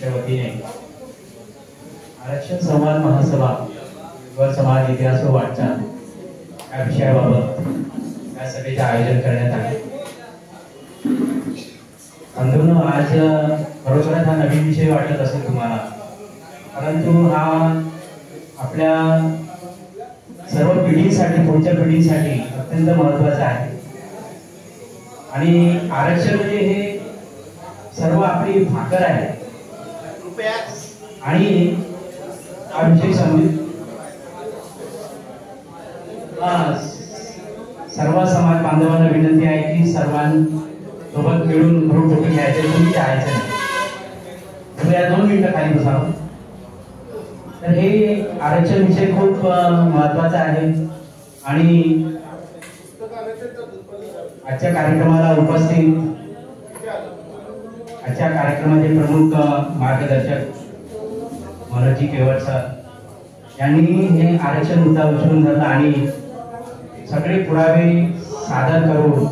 वतीने आरक्षण संवाद महासभा व समाज इतिहास व वाटचाल या विषयाबाबत या सभेचे आयोजन करण्यात आले। बंधूंनो, आज खरोखरच हा नवीन विषय वाटत असेल तुम्हाला, परंतु हा आपल्या सर्व पिढीसाठी, पुढच्या पिढीसाठी अत्यंत महत्त्वाचा आहे। आणि आरक्षण म्हणजे हे सर्व आपली भाकर आहे आणि हा विषय सर्व समाज बांधवांना विनंती आहे की सर्वांसोबत मिळून ग्रुप घ्यायचे, तुम्ही जायचं नाही, तुम्ही 2 मिनिटं खाली बसावं। तर हे आरक्षण विषय खूप महत्त्वाचा आहे आणि आजच्या कार्यक्रमाला उपस्थित, आजच्या कार्यक्रमाचे प्रमुख मार्गदर्शक मनोजी केवट सर यांनी हे आरक्षण मुद्दा उचलून धरला आणि सगळे पुरावे सादर करून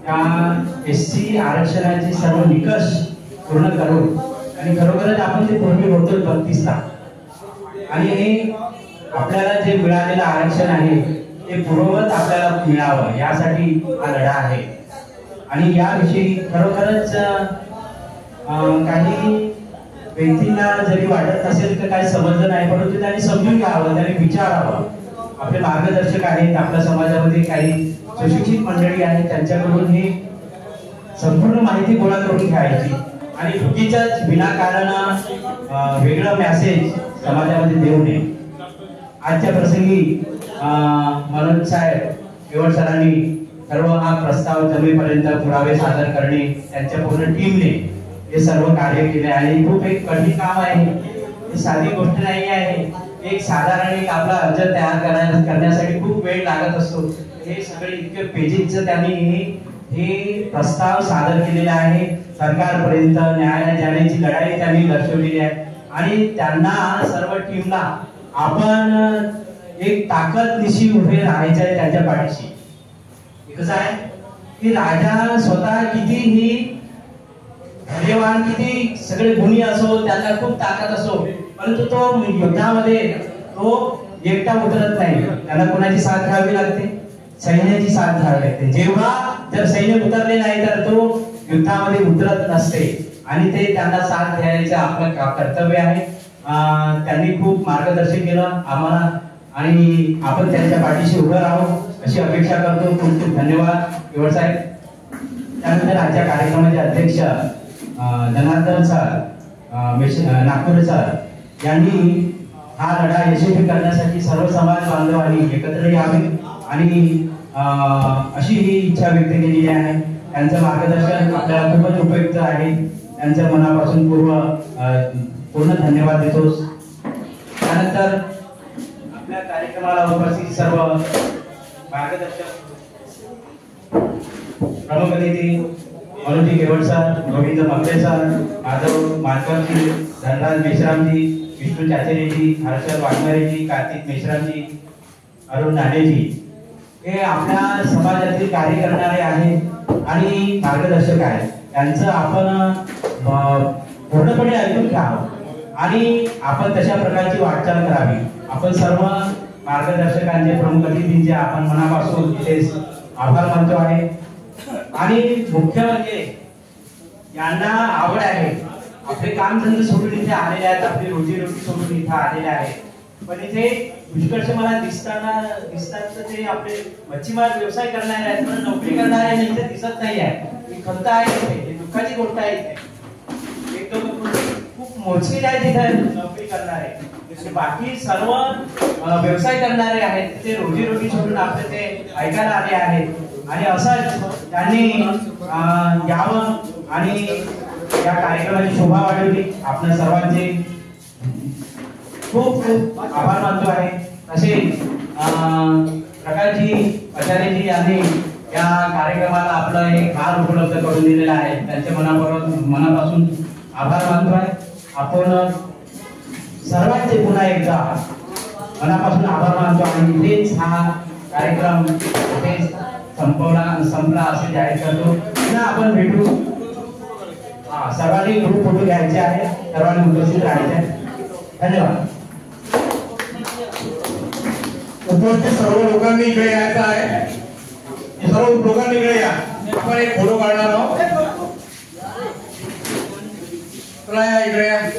त्या SC आरक्षणाचे सर्व निकष पूर्ण करून आणि खरोखरच आपण ते पूर्ण होतो 32 ला, आणि हे आपल्याला जे मिळालेलं आरक्षण आहे ते पूर्ववत आपल्याला मिळावं यासाठी हा लढा आहे। आणि याविषयी खरोखरच काही व्यक्तींना जरी वाटत नसेल तर काही समजलं नाही, परंतु त्यांनी समजून घ्यावं, त्यांनी विचारावं। आपले मार्गदर्शक आहेत, आपल्या समाजामध्ये काही सुशिक्षित मंडळी आहेत, त्यांच्याकडून हे संपूर्ण माहिती गोळा करून घ्यायची आणि चुकीच्याच विनाकारण वेगळं मेसेज समाजामध्ये देऊ नये। आजच्या प्रसंगी मनोज साहेब केवट सरांनी सर्व हा प्रस्ताव जमेपर्यंत पुरावे सादर करणे, त्यांच्या पूर्ण टीमने हे सर्व कार्य केले आणि खूप एक कठीण काम आहे, ही साधी गोष्ट नाही आहे। एक साधारण एक आपला अर्ज तयार करण्यासाठी खूप वेळ लागत असतो, हे सगळे इतके पेजेसचं त्यांनी हे प्रस्ताव सादर केलेला आहे। सरकारपर्यंत न्यायालयात जाण्याची लढाई त्यांनी दर्शवलेली आहे आणि त्यांना सर्व टीमला आपण एक ताकदनिशी उभे राहायचं आहे त्यांच्या पाठीशी। कसं आहे की राजा स्वतः कितीही धैर्यवान, किती सगळे गुणी असो, त्यांना खूप ताकद असो, परंतु तो युद्धामध्ये तो एकटा उतरत नाही, त्याला कोणाची साथ घ्यावी लागते, सैन्याची साथ घ्यावी लागते। जेव्हा जर सैन्य उतरले नाही तर तो युद्धामध्ये उतरत नसते आणि ते त्यांना साथ द्यायचं आपलं कर्तव्य आहे। त्यांनी खूप मार्गदर्शन केलं आम्हाला आणि आपण त्यांच्या पाठीशी उभं राहू अशी अपेक्षा करतो। खूप खूप धन्यवाद केवट साहेब। त्यानंतर आजच्या कार्यक्रमाचे अध्यक्ष जनार्दन सर, नागपूर सर यांनी हा लढा यशस्वी करण्यासाठी सर्व समाज बांधवांनी एकत्र यावे आणि अशी ही इच्छा व्यक्त केलेली आहे। त्यांचं मार्गदर्शन आपल्याला खूपच उपयुक्त आहे, त्यांच्या मनापासून पूर्ण धन्यवाद देतो। त्यानंतर आपल्या कार्यक्रमाला उपस्थित सर्व मार्गदर्शक प्रमुख अतिथी मनोजी केवट सर, गोविंद मगरे सर, माधव मानकरजी, धनराज मेश्रामजी, विष्णू चाचेरेजी, हर्षद वाघमारेजी, कार्तिक मेश्रामजी, अरुण नाणेजी हे आपल्या समाजातील कार्य करणारे आहेत आणि मार्गदर्शक आहेत। त्यांचं आपण पूर्णपणे ऐकून घ्यावं आणि आपण तशा प्रकारची वाटचाल करावी। आपण सर्व मार्गदर्शकांचे, प्रमुख अतिथींचे आपण मनापासून इथे आभार मानतो आहे। आणि मुख्य म्हणजे यांना आवड आहे, आपले कामधंदे सोडून इथे आलेले आहेत, आपली रोजीरोटी सोडून इथे आलेले आहेत, पण इथे पुष्कळसे मला दिसतात तर ते आपले मच्छीमार व्यवसाय करणारे आहेत, पण नोकरी करणारे इथे दिसत नाही आहे। ही खंत आहे, ही दुःखाची गोष्ट आहे। इथे एक खूप मोजके आहेत तिथे नोकरी करणारे, बाकी सर्व व्यवसाय करणारे आहेत, ते रोजीरोटी सोडून आपले ते ऐकायला आले आहेत आणि असंच त्यांनी यावं आणि या कार्यक्रमाची शोभा वाढवली। आपल्या सर्वांचे खूप खूप आभार मानतो आहे। तसे प्रकाशजी आचार्यजी यांनी या कार्यक्रमाला आपलं एक हार उपलब्ध करून दिलेला आहे, त्यांच्या मनापासून आभार मानतो आहे। आपण सर्वांचे पुन्हा एकदा मनापासून आभार मानतो आणि इथेच हा कार्यक्रम संपला असे जाहीर करतो। पुन्हा आपण भेटू। सर्वांनी ग्रुप फोटो घ्यायचे आहे, सर्वांनी उपस्थित राहायचे आहे. धन्यवाद. उपस्थित सर्व लोकांनी इकडे यायचं आहे. सर्व लोकांनी इकडे या. आपण एक फोटो काढणार आहोत. इकडे या.